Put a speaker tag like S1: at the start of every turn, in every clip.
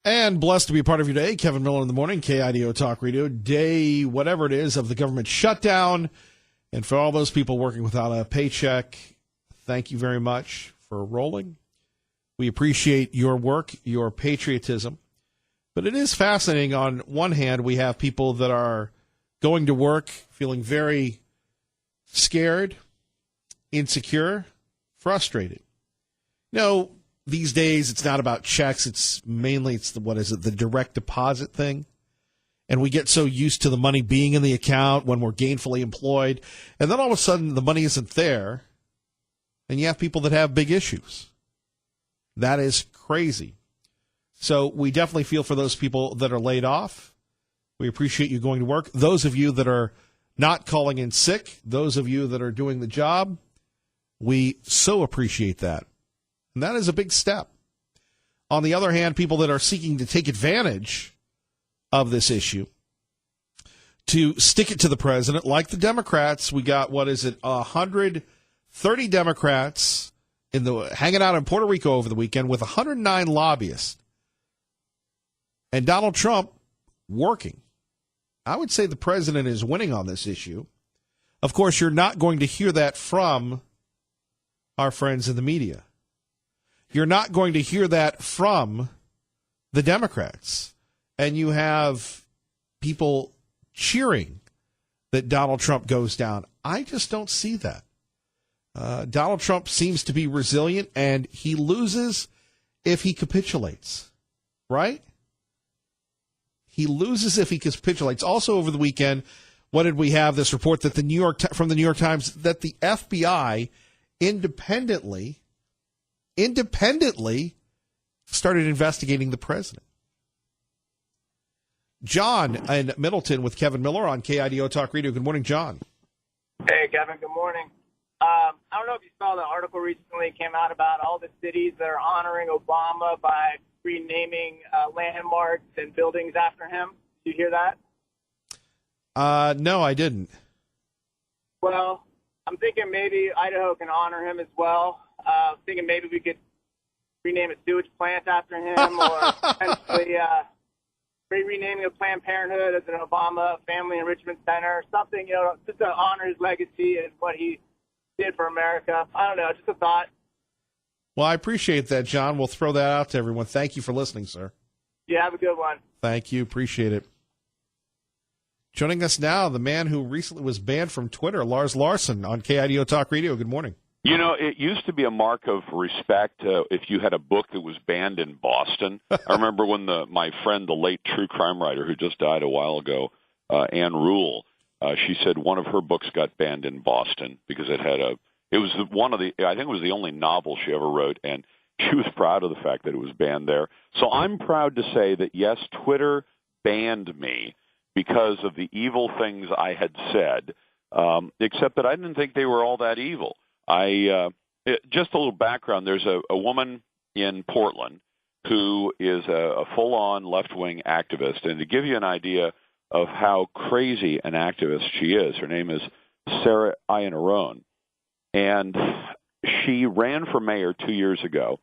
S1: And blessed to be a part of your day. Kevin Miller in the morning, KIDO Talk Radio. Day, whatever it is, of the government shutdown. And for all those people working without a paycheck, thank you very much for rolling. We appreciate your work, your patriotism. But it is fascinating. On one hand, we have people that are going to work feeling very scared, insecure, frustrated. No. These days, it's not about checks. It's the direct deposit thing. And we get so used to the money being in the account when we're gainfully employed. And then all of a sudden, the money isn't there. And you have people that have big issues. That is crazy. So we definitely feel for those people that are laid off. We appreciate you going to work. Those of you that are not calling in sick, those of you that are doing the job, we so appreciate that. And that is a big step. On the other hand, people that are seeking to take advantage of this issue to stick it to the president, like the Democrats, we got, 130 Democrats hanging out in Puerto Rico over the weekend with 109 lobbyists. And Donald Trump working. I would say the president is winning on this issue. Of course, you're not going to hear that from our friends in the media. You're not going to hear that from the Democrats. And you have people cheering that Donald Trump goes down. I just don't see that. Donald Trump seems to be resilient, and he loses if he capitulates, right? He loses if he capitulates. Also over the weekend, what did we have? This report that from the New York Times that the FBI independently started investigating the president. John in Middleton with Kevin Miller on KIDO Talk Radio. Good morning, John.
S2: Hey, Kevin. Good morning. I don't know if you saw the article recently came out about all the cities that are honoring Obama by renaming landmarks and buildings after him. Did you hear that?
S1: No, I didn't.
S2: Well, I'm thinking maybe Idaho can honor him as well. Thinking maybe we could rename a sewage plant after him, or potentially renaming a Planned Parenthood as an Obama Family Enrichment Center, something, just to honor his legacy and what he did for America. I don't know, just a thought.
S1: Well, I appreciate that, John. We'll throw that out to everyone. Thank you for listening, sir.
S2: Yeah, have a good one.
S1: Thank you. Appreciate it. Joining us now, the man who recently was banned from Twitter, Lars Larson on KIDO Talk Radio. Good morning.
S3: It used to be a mark of respect if you had a book that was banned in Boston. I remember when my friend, the late true crime writer who just died a while ago, Ann Rule, she said one of her books got banned in Boston because I think it was the only novel she ever wrote, and she was proud of the fact that it was banned there. So I'm proud to say that, yes, Twitter banned me because of the evil things I had said, except that I didn't think they were all that evil. Just a little background. There's a woman in Portland who is a full-on left-wing activist. And to give you an idea of how crazy an activist she is, her name is Sarah Iannarone. And she ran for mayor 2 years ago.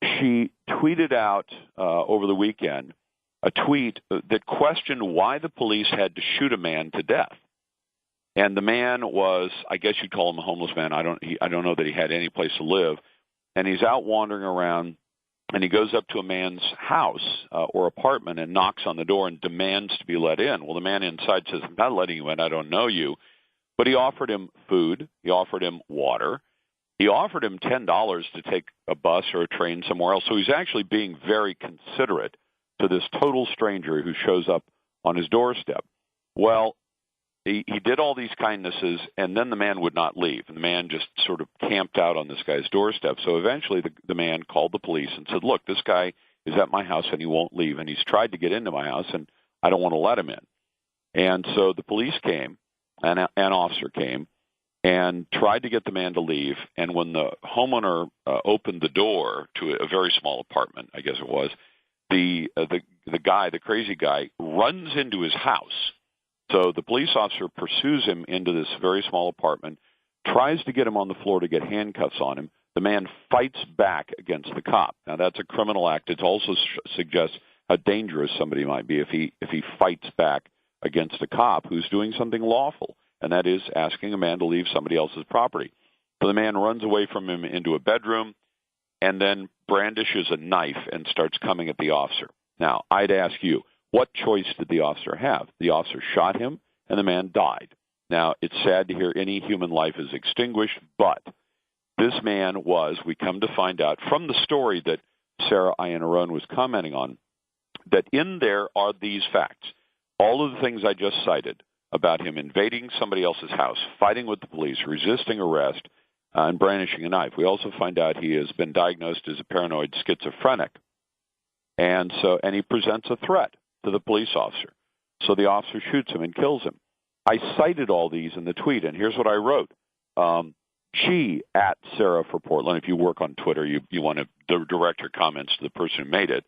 S3: She tweeted out over the weekend a tweet that questioned why the police had to shoot a man to death. And the man was, I guess you'd call him a homeless man. I don't know that he had any place to live. And he's out wandering around, and he goes up to a man's house or apartment and knocks on the door and demands to be let in. Well, the man inside says, I'm not letting you in. I don't know you. But he offered him food. He offered him water. He offered him $10 to take a bus or a train somewhere else. So he's actually being very considerate to this total stranger who shows up on his doorstep. Well, he did all these kindnesses, and then the man would not leave. And the man just sort of camped out on this guy's doorstep. So eventually the man called the police and said, look, this guy is at my house, and he won't leave. And he's tried to get into my house, and I don't want to let him in. And so the police came, and an officer came, and tried to get the man to leave. And when the homeowner opened the door to a very small apartment, I guess it was, the crazy guy, runs into his house. So the police officer pursues him into this very small apartment, tries to get him on the floor to get handcuffs on him. The man fights back against the cop. Now, that's a criminal act. It also suggests how dangerous somebody might be if he fights back against a cop who's doing something lawful, and that is asking a man to leave somebody else's property. So the man runs away from him into a bedroom and then brandishes a knife and starts coming at the officer. Now, I'd ask you, what choice did the officer have? The officer shot him, and the man died. Now, it's sad to hear any human life is extinguished, but this man was, we come to find out from the story that Sarah Iannarone was commenting on, that in there are these facts. All of the things I just cited about him invading somebody else's house, fighting with the police, resisting arrest, and brandishing a knife. We also find out he has been diagnosed as a paranoid schizophrenic. And he presents a threat to the police officer. So the officer shoots him and kills him. I cited all these in the tweet, and here's what I wrote. She at Sarah for Portland, if you work on Twitter, you want to direct your comments to the person who made it.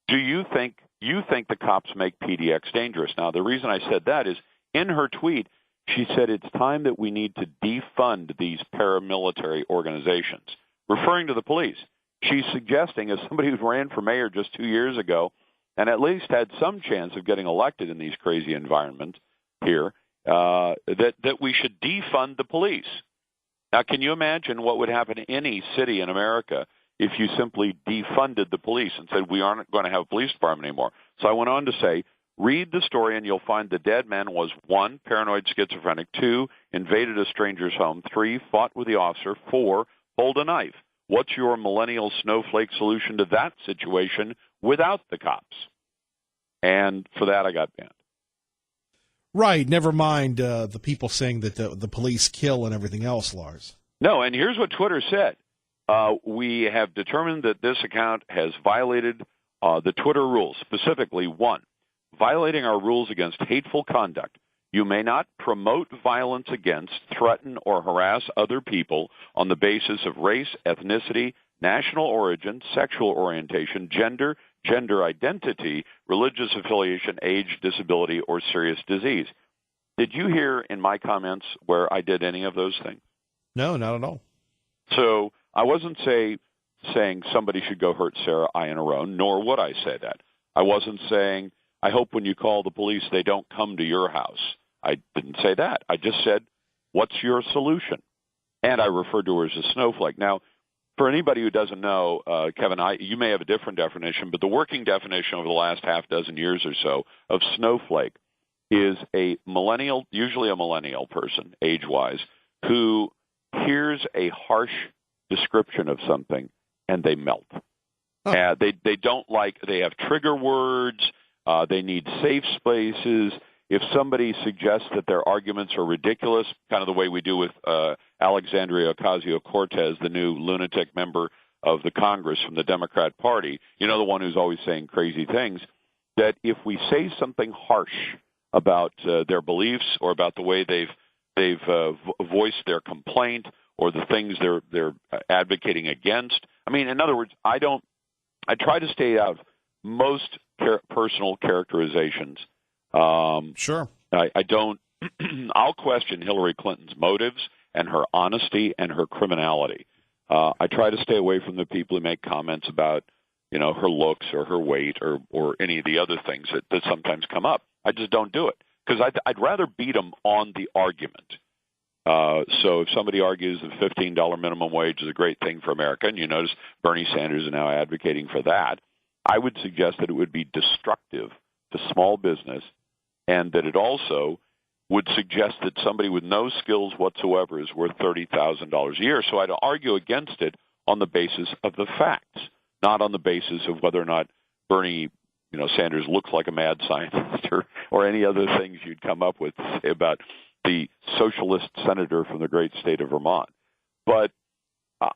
S3: Do you think the cops make PDX dangerous? Now, the reason I said that is in her tweet, she said it's time that we need to defund these paramilitary organizations, referring to the police. She's suggesting, as somebody who ran for mayor just 2 years ago and at least had some chance of getting elected in these crazy environments here, that we should defund the police. Now, can you imagine what would happen in any city in America if you simply defunded the police and said we aren't going to have a police department anymore? So I went on to say, read the story and you'll find the dead man was 1, paranoid schizophrenic, 2, invaded a stranger's home, 3, fought with the officer, 4, pulled a knife. What's your millennial snowflake solution to that situation without the cops? And for that, I got banned.
S1: Right. Never mind the people saying that the police kill and everything else, Lars.
S3: No, and here's what Twitter said. We have determined that this account has violated the Twitter rules, specifically 1, violating our rules against hateful conduct. You may not promote violence against, threaten, or harass other people on the basis of race, ethnicity, national origin, sexual orientation, gender identity, religious affiliation, age, disability, or serious disease. Did you hear in my comments where I did any of those things?
S1: No, not at all.
S3: So I wasn't saying somebody should go hurt Sarah Iannarone, nor would I say that. I wasn't saying, I hope when you call the police they don't come to your house. I didn't say that. I just said, what's your solution? And I referred to her as a snowflake. Now, for anybody who doesn't know, Kevin, you may have a different definition, but the working definition over the last half dozen years or so of snowflake is a millennial, usually a millennial person, age-wise, who hears a harsh description of something and they melt. Oh. They don't like, they have trigger words, they need safe spaces. If somebody suggests that their arguments are ridiculous, kind of the way we do with Alexandria Ocasio-Cortez, the new lunatic member of the Congress from the Democrat Party, you know, the one who's always saying crazy things, that if we say something harsh about their beliefs or about the way they've voiced their complaint or the things they're advocating against, I mean, in other words, I try to stay out of most personal characterizations.
S1: Sure.
S3: I don't. I'll question Hillary Clinton's motives and her honesty and her criminality. I try to stay away from the people who make comments about, you know, her looks or her weight or any of the other things that sometimes come up. I just don't do it because I'd rather beat them on the argument. So if somebody argues the $15 minimum wage is a great thing for America, and you notice Bernie Sanders is now advocating for that, I would suggest that it would be destructive to small business, and that it also would suggest that somebody with no skills whatsoever is worth $30,000 a year. So I'd argue against it on the basis of the facts, not on the basis of whether or not Bernie, Sanders looks like a mad scientist or any other things you'd come up with to say about the socialist senator from the great state of Vermont. But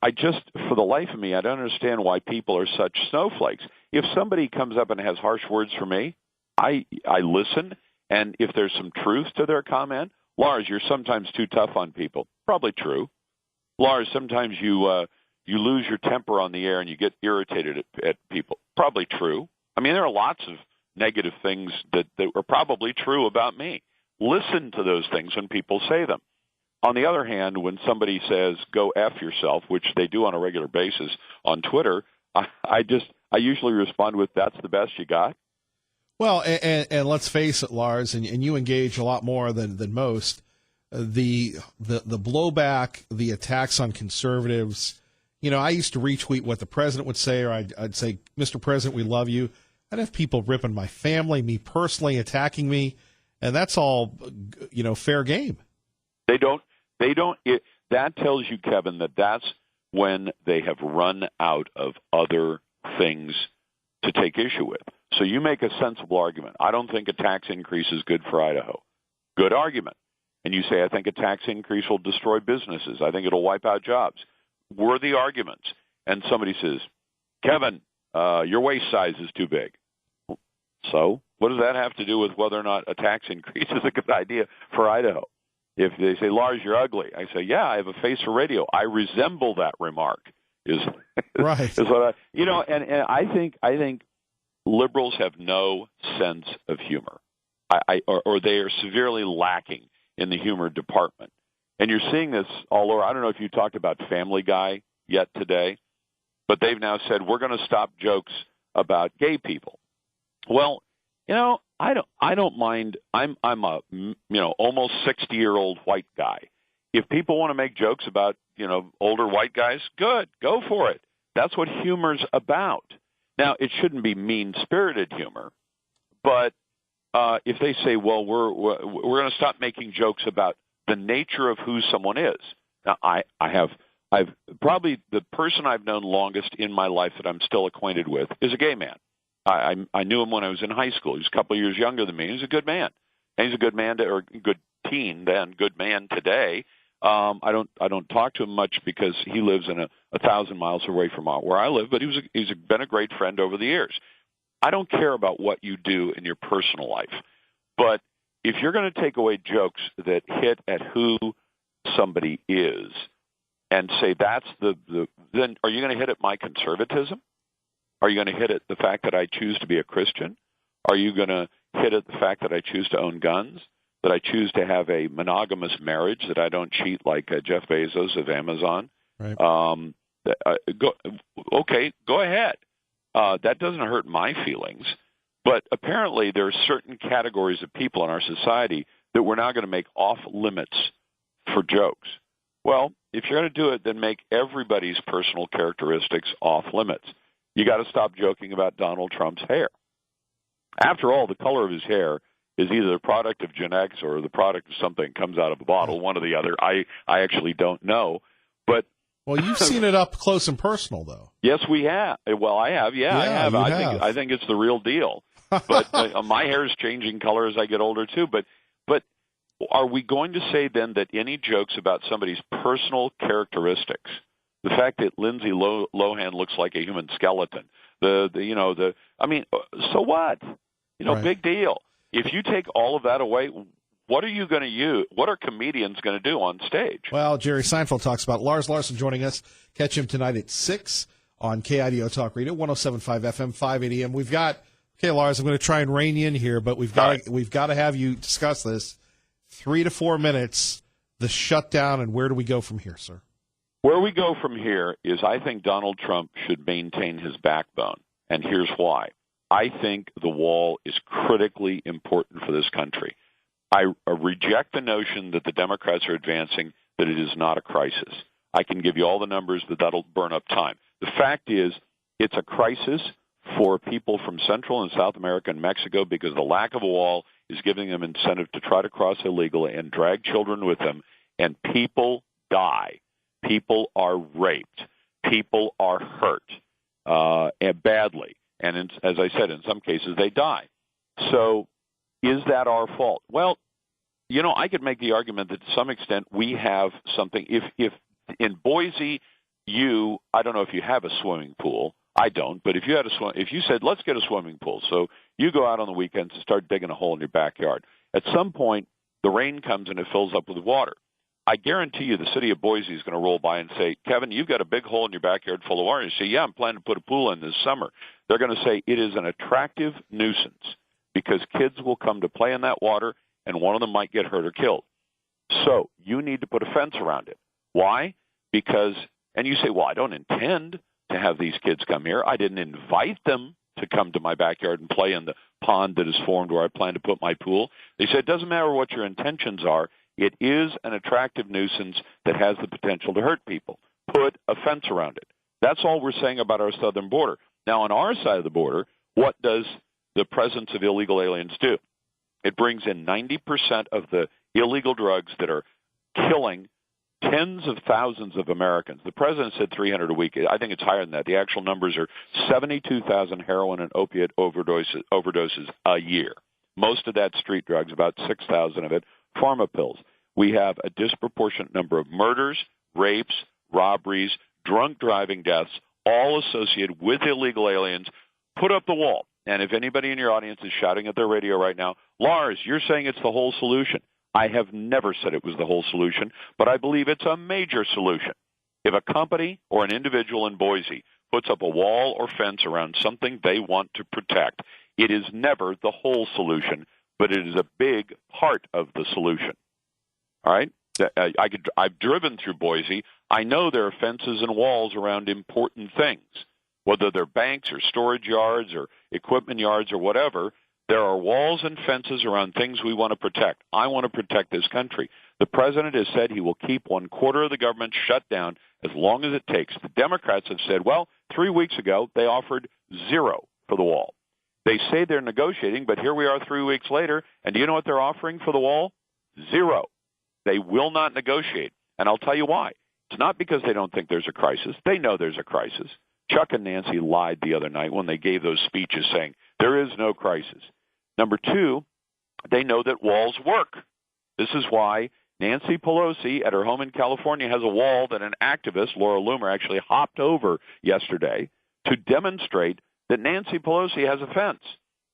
S3: I just, for the life of me, I don't understand why people are such snowflakes. If somebody comes up and has harsh words for me, I listen, and if there's some truth to their comment, Lars, you're sometimes too tough on people. Probably true. Lars, sometimes you lose your temper on the air and you get irritated at people. Probably true. I mean, there are lots of negative things that are probably true about me. Listen to those things when people say them. On the other hand, when somebody says, go F yourself, which they do on a regular basis on Twitter, I I usually respond with, "That's the best you got."
S1: Well, and let's face it, Lars, and you engage a lot more than most. The blowback, the attacks on conservatives. You know, I used to retweet what the president would say, or I'd say, "Mr. President, we love you." I'd have people ripping my family, me personally, attacking me, and that's all, you know, fair game.
S3: They don't. That tells you, Kevin, that that's when they have run out of other things to take issue with. So you make a sensible argument. I don't think a tax increase is good for Idaho. Good argument. And you say, I think a tax increase will destroy businesses. I think it'll wipe out jobs. Worthy arguments. And somebody says, Kevin, your waist size is too big. So what does that have to do with whether or not a tax increase is a good idea for Idaho? If they say, Lars, you're ugly, I say, yeah, I have a face for radio. I resemble that remark.
S1: Right.
S3: Is what and I think liberals have no sense of humor, or they are severely lacking in the humor department. And you're seeing this all over. I don't know if you talked about Family Guy yet today, but they've now said we're going to stop jokes about gay people. Well, I don't mind. I'm a almost 60-year-old white guy. If people want to make jokes about older white guys, good, go for it. That's what humor's about. Now, it shouldn't be mean-spirited humor, but if they say, well, we're going to stop making jokes about the nature of who someone is. Now, I've probably the person I've known longest in my life that I'm still acquainted with is a gay man. I knew him when I was in high school. He was a couple of years younger than me. He's a good man. And he's a good man or good teen then, good man today. I don't talk to him much because he lives in 1,000 miles away from where I live, but he's been a great friend over the years. I don't care about what you do in your personal life, but if you're going to take away jokes that hit at who somebody is and say that's then are you going to hit at my conservatism? Are you going to hit at the fact that I choose to be a Christian? Are you going to hit at the fact that I choose to own guns? That I choose to have a monogamous marriage? That I don't cheat like Jeff Bezos of Amazon?
S1: Right.
S3: Go ahead. That doesn't hurt my feelings. But apparently there are certain categories of people in our society that we're now going to make off limits for jokes. Well, if you're going to do it, then make everybody's personal characteristics off limits. You got to stop joking about Donald Trump's hair. After all, the color of his hair is either the product of genetics or the product of something that comes out of a bottle, one or the other. I actually don't know. But
S1: well, you've seen it up close and personal, though.
S3: Yes, we have. Well, I have. Yeah, I have. I think it's the real deal. But my hair is changing color as I get older too. But are we going to say then that any jokes about somebody's personal characteristics, the fact that Lindsay Lohan looks like a human skeleton, so what?
S1: Right.
S3: Big deal. If you take all of that away, what are you going to use? What are comedians going to do on stage?
S1: Well, Jerry Seinfeld talks about Lars Larson joining us. Catch him tonight at 6 on KIDO Talk Radio, 107.5 FM, 580 AM. We've got, okay, Lars, I'm going to try and rein you in here, but we've got to have you discuss this. 3 to 4 minutes, the shutdown, and where do we go from here, sir?
S3: Where we go from here is I think Donald Trump should maintain his backbone, and here's why. I think the wall is critically important for this country. I reject the notion that the Democrats are advancing that it is not a crisis. I can give you all the numbers, but that'll burn up time. The fact is it's a crisis for people from Central and South America and Mexico because the lack of a wall is giving them incentive to try to cross illegally and drag children with them, and people die. People are raped. People are hurt and badly. And as I said, in some cases, they die. So is that our fault? Well, I could make the argument that to some extent we have something. If in Boise, I don't know if you have a swimming pool. I don't. But if you said, let's get a swimming pool. So you go out on the weekends and start digging a hole in your backyard. At some point, the rain comes and it fills up with water. I guarantee you the city of Boise is going to roll by and say, Kevin, you've got a big hole in your backyard full of water. You say, yeah, I'm planning to put a pool in this summer. They're going to say it is an attractive nuisance because kids will come to play in that water and one of them might get hurt or killed. So you need to put a fence around it. Why? Because, and you say, well, I don't intend to have these kids come here. I didn't invite them to come to my backyard and play in the pond that is formed where I plan to put my pool. They said, it doesn't matter what your intentions are. It is an attractive nuisance that has the potential to hurt people. Put a fence around it. That's all we're saying about our southern border. Now, on our side of the border, what does the presence of illegal aliens do? It brings in 90% of the illegal drugs that are killing tens of thousands of Americans. The president said 300 a week. I think it's higher than that. The actual numbers are 72,000 heroin and opiate overdoses a year. Most of that street drugs, about 6,000 of it, pharma pills. We have a disproportionate number of murders, rapes, robberies, drunk driving deaths, all associated with illegal aliens. Put up the wall. And if anybody in your audience is shouting at their radio right now, Lars, you're saying it's the whole solution. I have never said it was the whole solution, but I believe it's a major solution. If a company or an individual in Boise puts up a wall or fence around something they want to protect, it is never the whole solution, but it is a big part of the solution. All right? I've driven through Boise. I know there are fences and walls around important things, whether they're banks or storage yards or equipment yards or whatever. There are walls and fences around things we want to protect. I want to protect this country. The president has said he will keep 1/4 of the government shut down as long as it takes. The Democrats have said, well, 3 weeks ago, they offered 0 for the wall. They say they're negotiating, but here we are 3 weeks later, and do you know what they're offering for the wall? 0. They will not negotiate, and I'll tell you why. It's not because they don't think there's a crisis. They know there's a crisis. Chuck and Nancy lied the other night when they gave those speeches saying there is no crisis. Number 2, they know that walls work. This is why Nancy Pelosi at her home in California has a wall that an activist, Laura Loomer, actually hopped over yesterday to demonstrate that Nancy Pelosi has a fence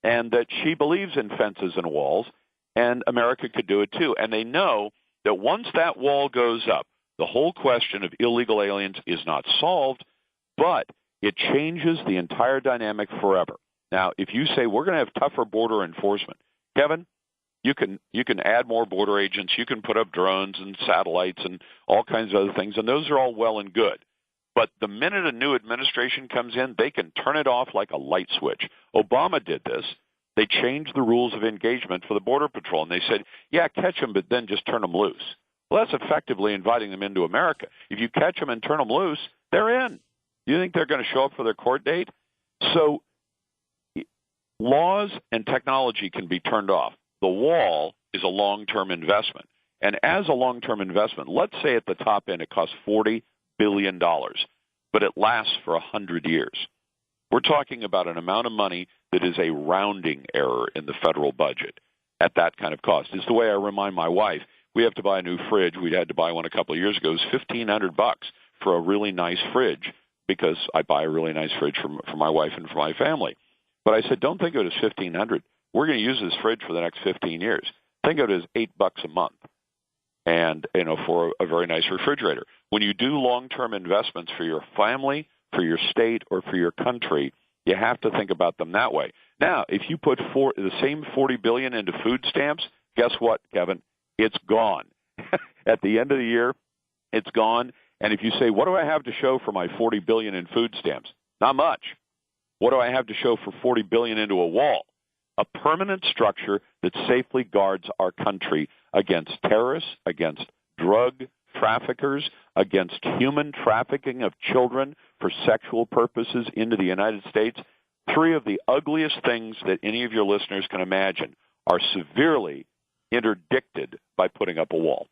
S3: and that she believes in fences and walls, and America could do it too. And they know that once that wall goes up, the whole question of illegal aliens is not solved, but it changes the entire dynamic forever. Now, if you say we're going to have tougher border enforcement, Kevin, you can add more border agents, you can put up drones and satellites and all kinds of other things, and those are all well and good. But the minute a new administration comes in, they can turn it off like a light switch. Obama did this. They changed the rules of engagement for the Border Patrol, and they said, yeah, catch them, but then just turn them loose. Well, that's effectively inviting them into America. If you catch them and turn them loose, they're in. You think they're going to show up for their court date? So laws and technology can be turned off. The wall is a long-term investment. And as a long-term investment, let's say at the top end it costs $40 billion, but it lasts for 100 years. We're talking about an amount of money that is a rounding error in the federal budget at that kind of cost. It's the way I remind my wife, we have to buy a new fridge. We had to buy one a couple of years ago. It was $1,500 for a really nice fridge because I buy a really nice fridge for my wife and for my family. But I said, don't think of it as $1,500. We're going to use this fridge for the next 15 years. Think of it as $8 a month, and for a very nice refrigerator. When you do long-term investments for your family, for your state, or for your country, you have to think about them that way. Now, if you put the same $40 billion into food stamps, guess what, Kevin? It's gone. At the end of the year, it's gone. And if you say, what do I have to show for my $40 billion in food stamps? Not much. What do I have to show for $40 billion into a wall? A permanent structure that safely guards our country against terrorists, against drug traffickers, against human trafficking of children for sexual purposes into the United States. 3 of the ugliest things that any of your listeners can imagine are severely interdicted by putting up a wall.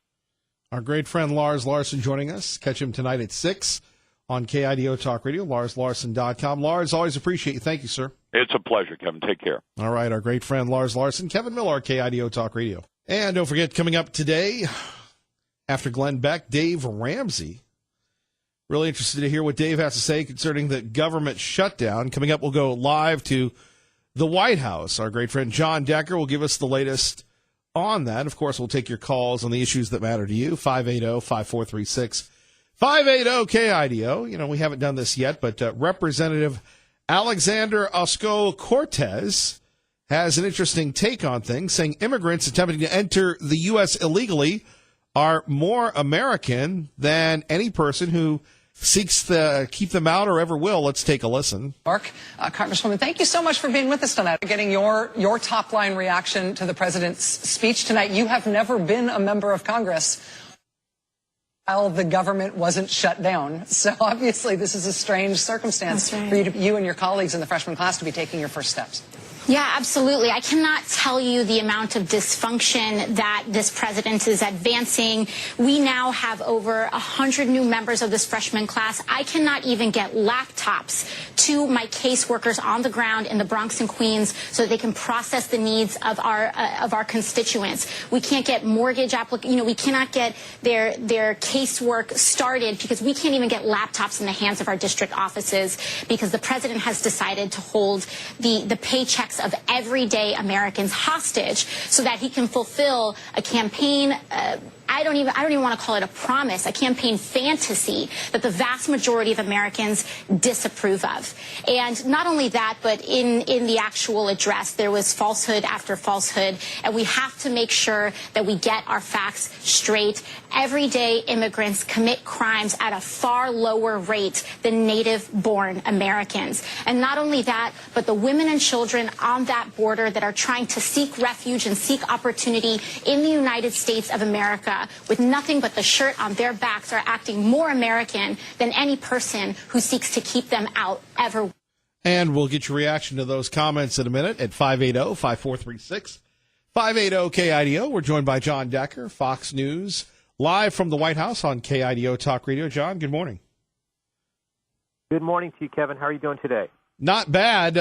S1: Our great friend Lars Larson joining us. Catch him tonight at 6 on KIDO Talk Radio, LarsLarson.com. Lars, always appreciate you. Thank you, sir.
S3: It's a pleasure, Kevin. Take care.
S1: All right, our great friend Lars Larson, Kevin Miller, KIDO Talk Radio. And don't forget, coming up today, after Glenn Beck, Dave Ramsey. Really interested to hear what Dave has to say concerning the government shutdown. Coming up, we'll go live to the White House. Our great friend John Decker will give us the latest on that. Of course, we'll take your calls on the issues that matter to you, 580-5436. 580-KIDO. We haven't done this yet, but Representative Alexander Ocasio-Cortez has an interesting take on things, saying immigrants attempting to enter the U.S. illegally are more American than any person who seeks to keep them out or ever will. Let's take a listen.
S4: Mark, Congresswoman, thank you so much for being with us tonight. Getting your top line reaction to the president's speech tonight. You have never been a member of Congress while the government wasn't shut down. So obviously this is a strange circumstance for you and your colleagues in the freshman class to be taking your first steps.
S5: Yeah, absolutely. I cannot tell you the amount of dysfunction that this president is advancing. We now have over 100 new members of this freshman class. I cannot even get laptops to my caseworkers on the ground in the Bronx and Queens so that they can process the needs of our constituents. We can't get mortgage we cannot get their casework started because we can't even get laptops in the hands of our district offices because the president has decided to hold the paychecks of everyday Americans hostage so that he can fulfill a campaign I don't even want to call it a promise, a campaign fantasy that the vast majority of Americans disapprove of. And not only that, but in the actual address, there was falsehood after falsehood, and we have to make sure that we get our facts straight. Everyday immigrants commit crimes at a far lower rate than native-born Americans. And not only that, but the women and children on that border that are trying to seek refuge and seek opportunity in the United States of America with nothing but the shirt on their backs are acting more American than any person who seeks to keep them out ever.
S1: And we'll get your reaction to those comments in a minute at 580-5436. 580-KIDO. We're joined by John Decker, Fox News, live from the White House on KIDO Talk Radio. John, good morning.
S6: Good morning to you, Kevin. How are you doing today?
S1: Not bad.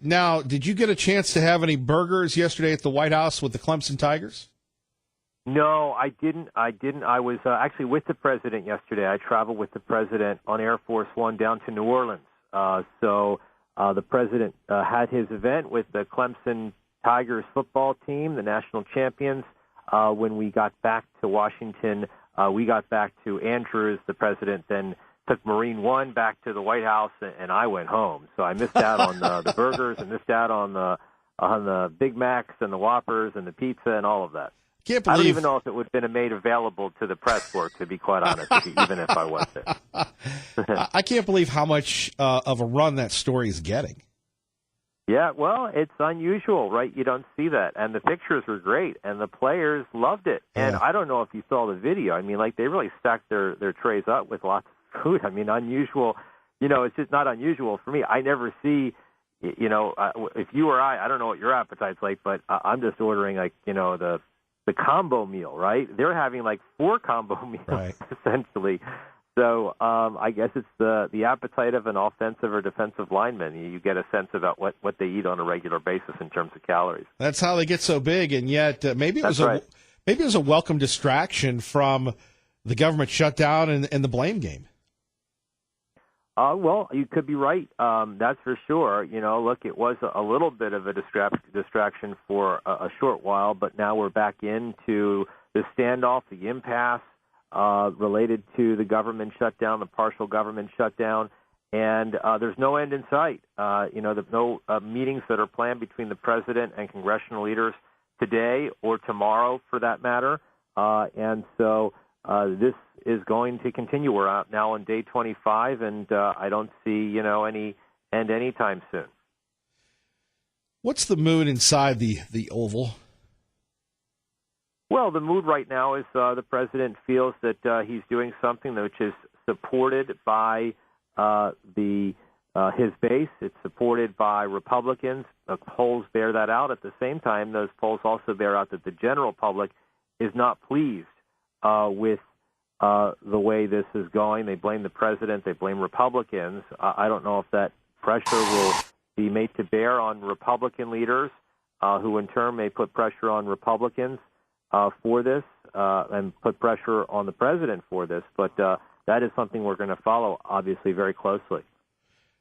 S1: Now, did you get a chance to have any burgers yesterday at the White House with the Clemson Tigers?
S6: No, I didn't. I was actually with the president yesterday. I traveled with the president on Air Force One down to New Orleans. So the president had his event with the Clemson Tigers football team, the national champions. When we got back to Washington, we got back to Andrews. The president then took Marine One back to the White House, and I went home. So I missed out on the burgers and missed out on the Big Macs and the Whoppers and the pizza and all of that.
S1: Can't believe...
S6: I don't even know if it would have been made available to the press for it, to be quite honest with you, even if I was there.
S1: I can't believe how much of a run that story is getting.
S6: Yeah, well, it's unusual, right? You don't see that. And the pictures were great, and the players loved it. And I don't know if you saw the video. I mean, like, they really stacked their trays up with lots of food. I mean, unusual. You know, it's just not unusual for me. I never see, if you or I don't know what your appetite's like, but I'm just ordering, like, the combo meal, right? They're having like 4 combo meals, right, essentially. So I guess it's the appetite of an offensive or defensive lineman. You get a sense about what they eat on a regular basis in terms of calories. That's
S1: how they get so big, and yet maybe it was a welcome distraction from the government shutdown and the blame game.
S6: Well, you could be right. That's for sure. Look, it was a little bit of a distraction for a short while, but now we're back into the standoff, the impasse related to the government shutdown, the partial government shutdown, and there's no end in sight. There's no meetings that are planned between the president and congressional leaders today or tomorrow, for that matter, and so this is going to continue. We're out now on day 25, and I don't see, any end anytime soon.
S1: What's the mood inside the Oval?
S6: Well, the mood right now is the president feels that he's doing something which is supported by his base. It's supported by Republicans. The polls bear that out. At the same time, those polls also bear out that the general public is not pleased with the way this is going. They blame the president. They blame Republicans. I don't know if that pressure will be made to bear on Republican leaders, who in turn may put pressure on Republicans for this and put pressure on the president for this. But that is something we're going to follow, obviously, very closely.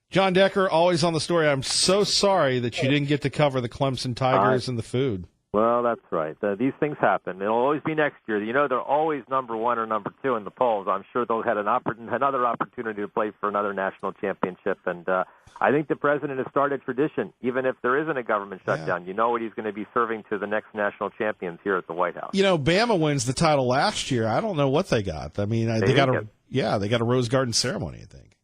S1: John Decker, always on the story. I'm so sorry that you didn't get to cover the Clemson Tigers and the food.
S6: Well, that's right. These things happen. It'll always be next year. You know, they're always number one or number two in the polls. I'm sure they'll have another opportunity to play for another national championship. And I think the president has started tradition. Even if there isn't a government shutdown, you know what he's going to be serving to the next national champions here at the White House.
S1: You know, Bama wins the title last year. I don't know what they got. I mean, they got a Rose Garden ceremony, I think.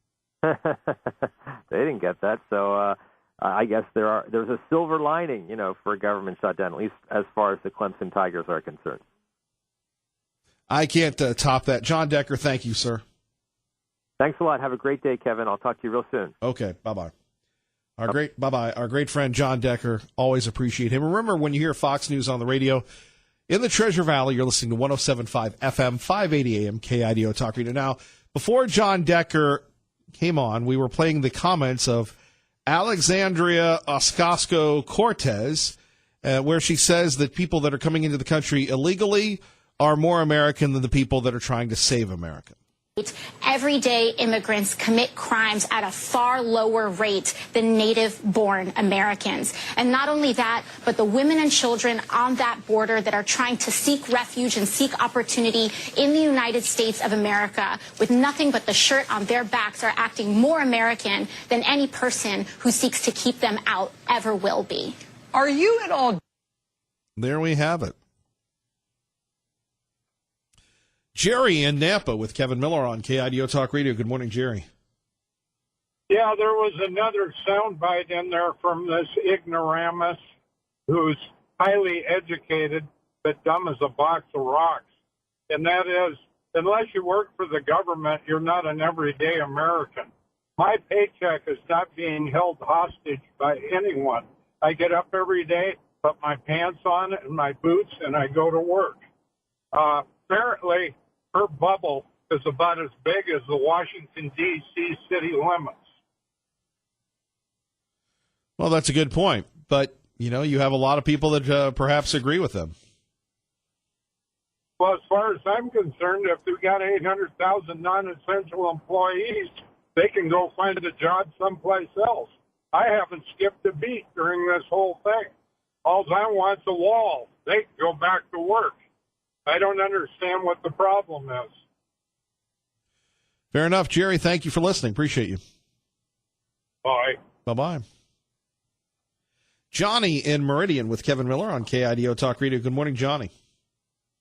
S6: They didn't get that, so I guess there's a silver lining, you know, for a government shutdown, at least as far as the Clemson Tigers are concerned.
S1: I can't top that. John Decker, thank you, sir.
S6: Thanks a lot. Have a great day, Kevin. I'll talk to you real soon.
S1: Okay, bye-bye. Our great friend John Decker, always appreciate him. Remember, when you hear Fox News on the radio in the Treasure Valley, you're listening to 107.5 FM, 580 AM, KIDO Talk Radio. Now, before John Decker came on, we were playing the comments of Alexandria Ocasio-Cortez, where she says that people that are coming into the country illegally are more American than the people that are trying to save America.
S5: Everyday immigrants commit crimes at a far lower rate than native-born Americans. And not only that, but the women and children on that border that are trying to seek refuge and seek opportunity in the United States of America with nothing but the shirt on their backs are acting more American than any person who seeks to keep them out ever will be.
S4: Are you at all...
S1: There we have it. Jerry in Napa with Kevin Miller on KIDO Talk Radio. Good morning, Jerry.
S7: Yeah, there was another soundbite in there from this ignoramus who's highly educated but dumb as a box of rocks. And that is, unless you work for the government, you're not an everyday American. My paycheck is not being held hostage by anyone. I get up every day, put my pants on and my boots, and I go to work. Apparently, her bubble is about as big as the Washington, D.C. city limits.
S1: Well, that's a good point. But, you know, you have a lot of people that perhaps agree with them.
S7: Well, as far as I'm concerned, if we've got 800,000 non-essential employees, they can go find a job someplace else. I haven't skipped a beat during this whole thing. All I want's a wall. They can go back to work. I don't understand what the problem is.
S1: Fair enough, Jerry. Thank you for listening. Appreciate you.
S7: Bye.
S1: Bye-bye. Johnny in Meridian with Kevin Miller on KIDO Talk Radio. Good morning, Johnny.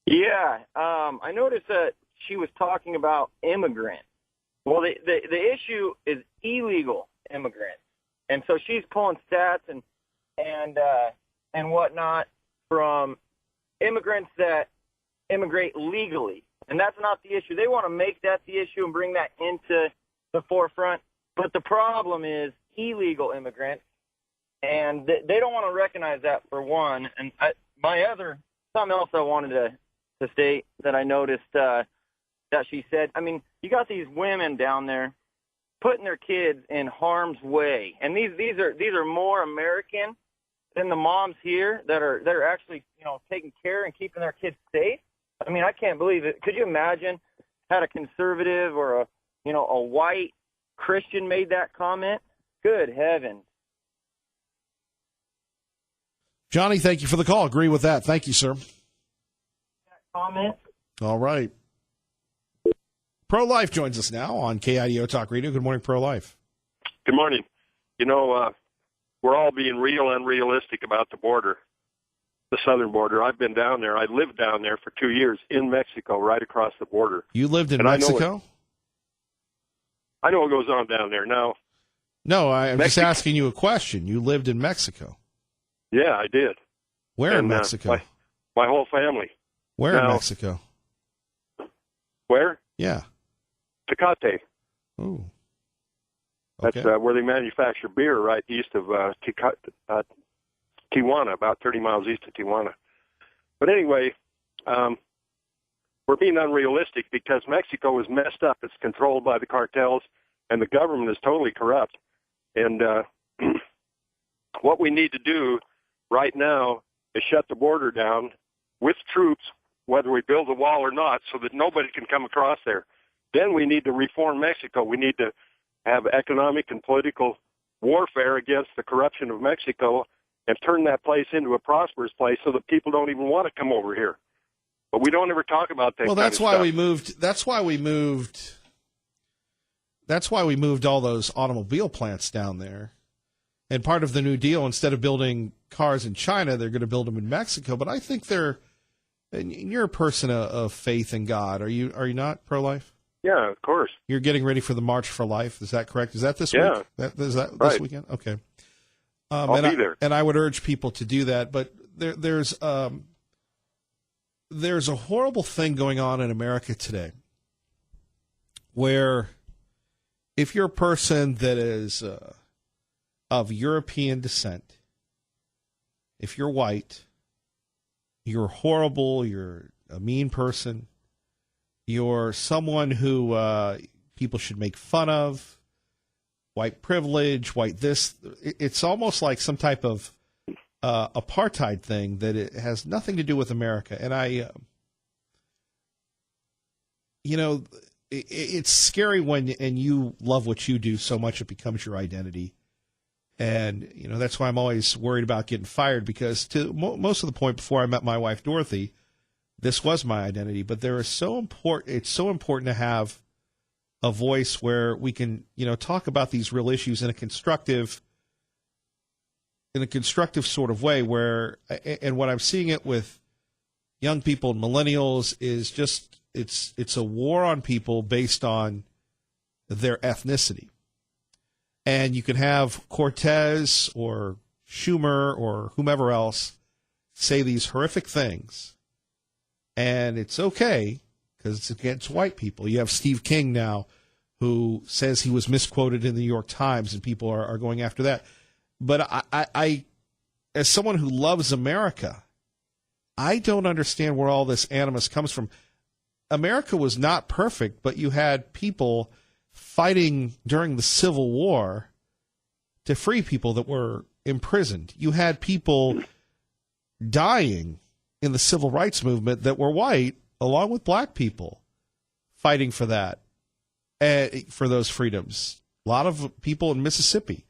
S8: Yeah, I noticed that she was talking about immigrants. Well, the issue is illegal immigrants, and so she's pulling stats and whatnot from immigrants that immigrate legally, and that's not the issue. They want to make that the issue and bring that into the forefront, but the problem is illegal immigrants, and they don't want to recognize that, for one. And something else I wanted to state that I noticed that she said, I mean, you got these women down there putting their kids in harm's way, and these are more American than the moms here that are actually, you know, taking care and keeping their kids safe. I mean, I can't believe it. Could you imagine had a conservative or a white Christian made that comment? Good heavens.
S1: Johnny, thank you for the call. Agree with that. Thank you, sir.
S8: Comment?
S1: All right. Pro-Life joins us now on KIDO Talk Radio. Good morning, Pro-Life.
S9: Good morning. You know, we're all being real unrealistic about the border, the southern border. I've been down there. I lived down there for 2 years in Mexico, right across the border.
S1: You lived in Mexico?
S9: I know what goes on down there. Now,
S1: no, I'm just asking you a question. You lived in Mexico?
S9: Yeah, I did.
S1: Where in Mexico?
S9: My whole family.
S1: Where in Mexico?
S9: Where?
S1: Yeah.
S9: Tecate.
S1: Ooh. Okay.
S9: That's where they manufacture beer, right east of Tijuana, about 30 miles east of Tijuana. But anyway, we're being unrealistic because Mexico is messed up. It's controlled by the cartels, and the government is totally corrupt. And what we need to do right now is shut the border down with troops, whether we build a wall or not, so that nobody can come across there. Then we need to reform Mexico. We need to have economic and political warfare against the corruption of Mexico and turn that place into a prosperous place so that people don't even want to come over here. But we don't ever talk about that.
S1: Well,
S9: kind
S1: that's
S9: of
S1: why
S9: stuff.
S1: we moved. That's why we moved. That's why we moved all those automobile plants down there. And part of the New Deal, instead of building cars in China, they're going to build them in Mexico. But I think they're. And you're a person of faith in God. Are you? Are you not pro-life?
S9: Yeah, of course.
S1: You're getting ready for the March for Life. Is that correct? Is that this
S9: Yeah.
S1: week? Is that
S9: Right.
S1: this weekend? Okay.
S9: I'll be there.
S1: And I would urge people to do that. But there's a horrible thing going on in America today where if you're a person that is of European descent, if you're white, you're horrible, you're a mean person, you're someone who people should make fun of, white privilege, white this. It's almost like some type of apartheid thing that it has nothing to do with America. And it's scary when and you love what you do so much it becomes your identity. And, that's why I'm always worried about getting fired, because to most of the point before I met my wife, Dorothy, this was my identity. But it's so important to have a voice where we can, talk about these real issues in a constructive sort of way and what I'm seeing it with young people and millennials is just, it's a war on people based on their ethnicity. And you can have Cortez or Schumer or whomever else say these horrific things, and it's okay because it's against white people. You have Steve King now who says he was misquoted in the New York Times, and people are going after that. But I, as someone who loves America, I don't understand where all this animus comes from. America was not perfect, but you had people fighting during the Civil War to free people that were imprisoned. You had people dying in the civil rights movement that were white, along with black people, fighting for that, for those freedoms. A lot of people in Mississippi.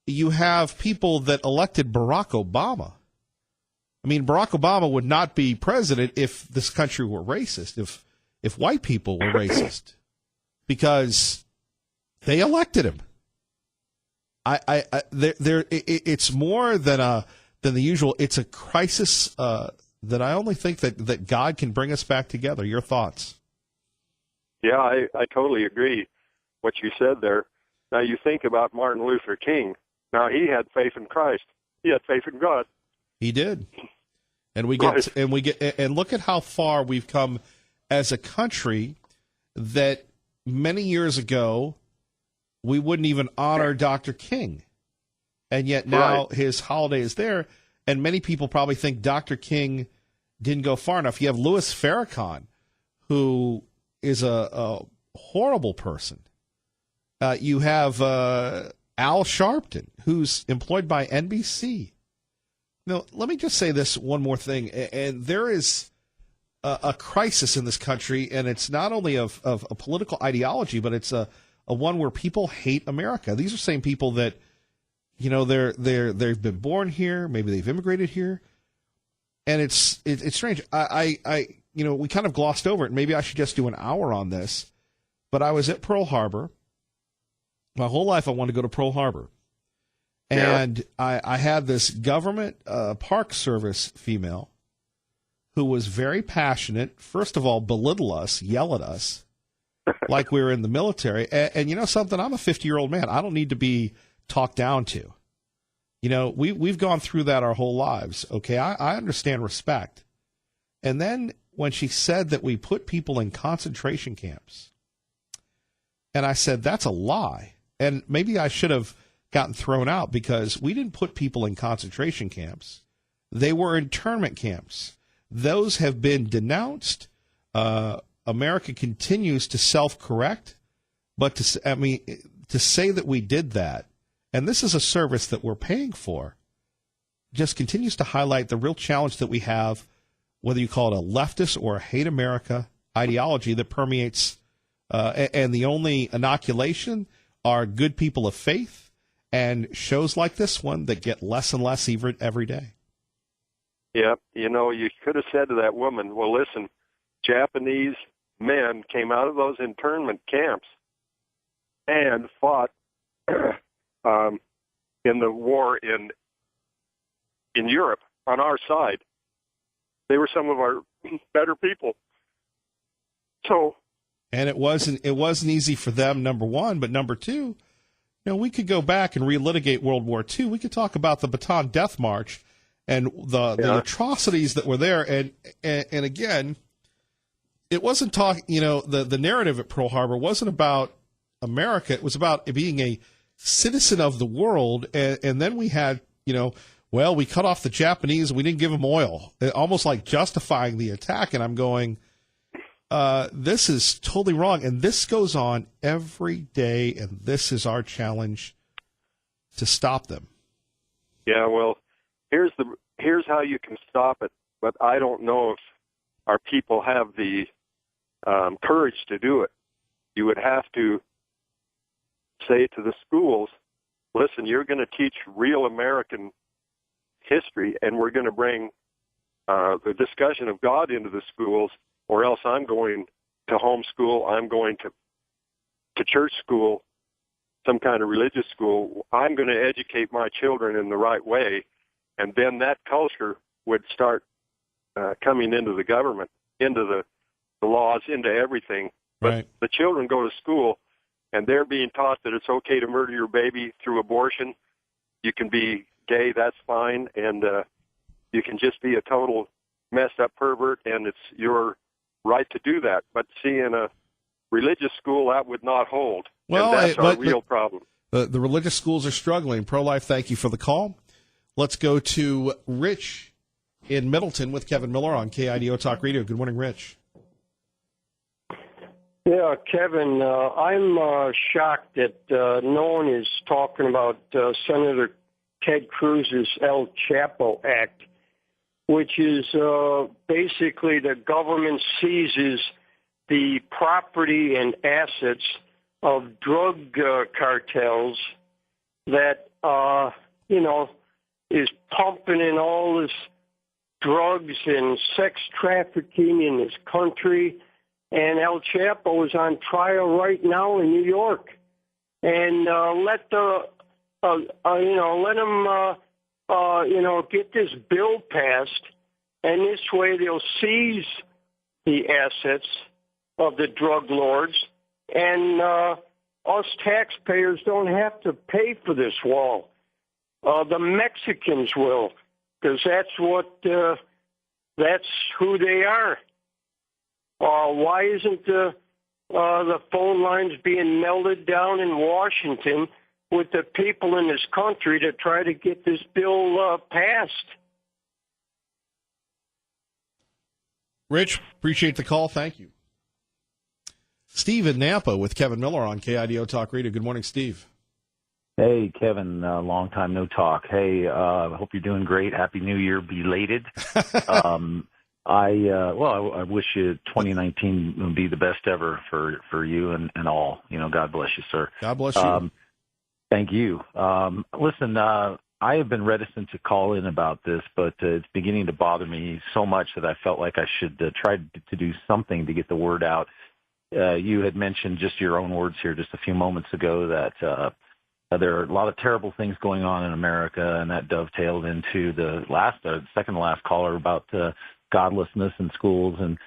S1: You have people that elected Barack Obama. I mean, Barack Obama would not be president if this country were racist, if white people were racist, because they elected him. It's more than the usual. It's a crisis that I only think that God can bring us back together. Your thoughts?
S9: Yeah, I totally agree what you said there. Now you think about Martin Luther King. Now he had faith in Christ. He had faith in God.
S1: He did. And and look at how far we've come as a country that many years ago we wouldn't even honor Dr. King. And yet now his holiday is there, and many people probably think Dr. King didn't go far enough. You have Louis Farrakhan, who is a horrible person. You have Al Sharpton, who's employed by NBC. Now, let me just say this one more thing. And there is a crisis in this country, and it's not only of a political ideology, but it's a one where people hate America. These are the same people that, they've been born here, maybe they've immigrated here, and it's strange. We kind of glossed over it. Maybe I should just do an hour on this, but I was at Pearl Harbor. My whole life I wanted to go to Pearl Harbor. And I had this government Park Service female who was very passionate, first of all, belittle us, yell at us like we were in the military. And you know something? I'm a 50-year-old man. I don't need to be talked down to. We've gone through that our whole lives. Okay, I understand respect. And then when she said that we put people in concentration camps, and I said, that's a lie. And maybe I should have gotten thrown out, because we didn't put people in concentration camps. They were internment camps. Those have been denounced. America continues to self-correct, but to say that we did that, and this is a service that we're paying for, just continues to highlight the real challenge that we have, whether you call it a leftist or a hate America ideology that permeates, and the only inoculation are good people of faith and shows like this one that get less and less every day.
S9: Yeah, you know, you could have said to that woman, well, listen, Japanese men came out of those internment camps and fought in the war in Europe on our side. They were some of our better people. So,
S1: and it wasn't easy for them, number one, but number two, we could go back and relitigate World War II. We could talk about the Bataan Death March and the atrocities that were there. And again, it wasn't the narrative at Pearl Harbor wasn't about America. It was about being a citizen of the world. And then we had, we cut off the Japanese and we didn't give them oil, almost like justifying the attack. And I'm going, this is totally wrong. And this goes on every day. And this is our challenge to stop them.
S9: Yeah, well, here's how you can stop it. But I don't know if our people have the courage to do it. You would have to say to the schools, listen, you're going to teach real American history, and we're going to bring the discussion of God into the schools, or else I'm going to homeschool, I'm going to church school, some kind of religious school. I'm going to educate my children in the right way, and then that culture would start coming into the government, into the laws, into everything. But
S1: right.
S9: The children go to school, and they're being taught that it's okay to murder your baby through abortion. You can be gay, that's fine, and you can just be a total messed up pervert, and it's your right to do that. But see, in a religious school, that would not hold.
S1: Well,
S9: and that's our real problem.
S1: The religious schools are struggling. Pro-Life, thank you for the call. Let's go to Rich in Middleton with Kevin Miller on KIDO Talk Radio. Good morning, Rich.
S10: Yeah, Kevin, I'm shocked that no one is talking about Senator Ted Cruz's El Chapo Act, which is basically the government seizes the property and assets of drug cartels that, is pumping in all this drugs and sex trafficking in this country. And El Chapo is on trial right now in New York. And let him, get this bill passed, and this way they'll seize the assets of the drug lords, and us taxpayers don't have to pay for this wall. The Mexicans will, because that's who they are. Why isn't the phone lines being melted down in Washington with the people in this country to try to get this bill passed?
S1: Rich, appreciate the call. Thank you. Steve in Nampa with Kevin Miller on KIDO Talk Radio. Good morning, Steve.
S11: Hey, Kevin, long time no talk. Hey, hope you're doing great. Happy New Year, belated. I wish you 2019 would be the best ever for you and all. God bless you, sir.
S1: God bless you.
S11: Thank you. Listen, I have been reticent to call in about this, but it's beginning to bother me so much that I felt like I should try to do something to get the word out. You had mentioned just your own words here just a few moments ago that there are a lot of terrible things going on in America, and that dovetailed into the second to last caller about godlessness in schools. And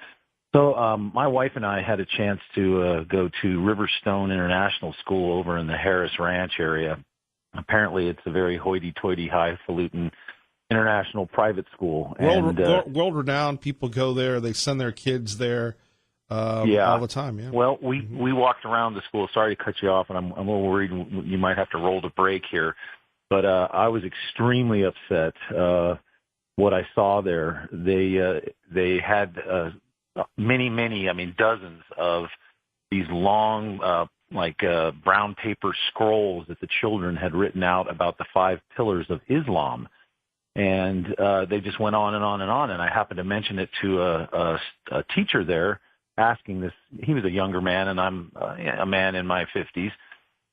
S11: so my wife and I had a chance to go to Riverstone International School over in the Harris Ranch area. Apparently it's a very hoity-toity, highfalutin international private school.
S1: World-renowned. People go there. They send their kids there all the time. Yeah.
S11: Well, we walked around the school. Sorry to cut you off, and I'm a little worried you might have to roll the break here. But I was extremely upset what I saw there. They had many, dozens of these long, brown paper scrolls that the children had written out about the 5 pillars of Islam. And they just went on and on and on. And I happened to mention it to a teacher there, asking this. He was a younger man, and I'm a man in my 50s.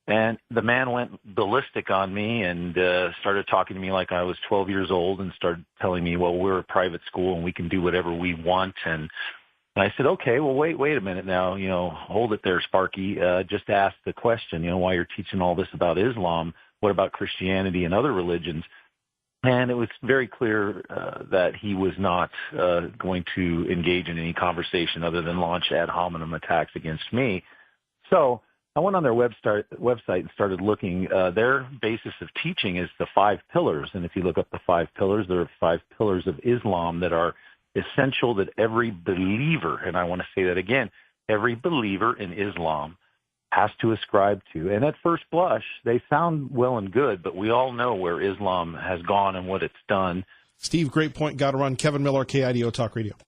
S11: And the man went ballistic on me and started talking to me like I was 12 years old and started telling me, well, we're a private school and we can do whatever we want. And I said, okay, well, wait a minute now, hold it there, Sparky. Just ask the question, why you're teaching all this about Islam. What about Christianity and other religions? And it was very clear that he was not going to engage in any conversation other than launch ad hominem attacks against me. So I went on their website and started looking. Their basis of teaching is the 5 pillars. And if you look up the 5 pillars, there are 5 pillars of Islam that are essential that every believer, and I want to say that again, every believer in Islam has to ascribe to. And at first blush, they sound well and good, but we all know where Islam has gone and what it's done.
S1: Steve, great point. Got to run. Kevin Miller, KIDO Talk Radio.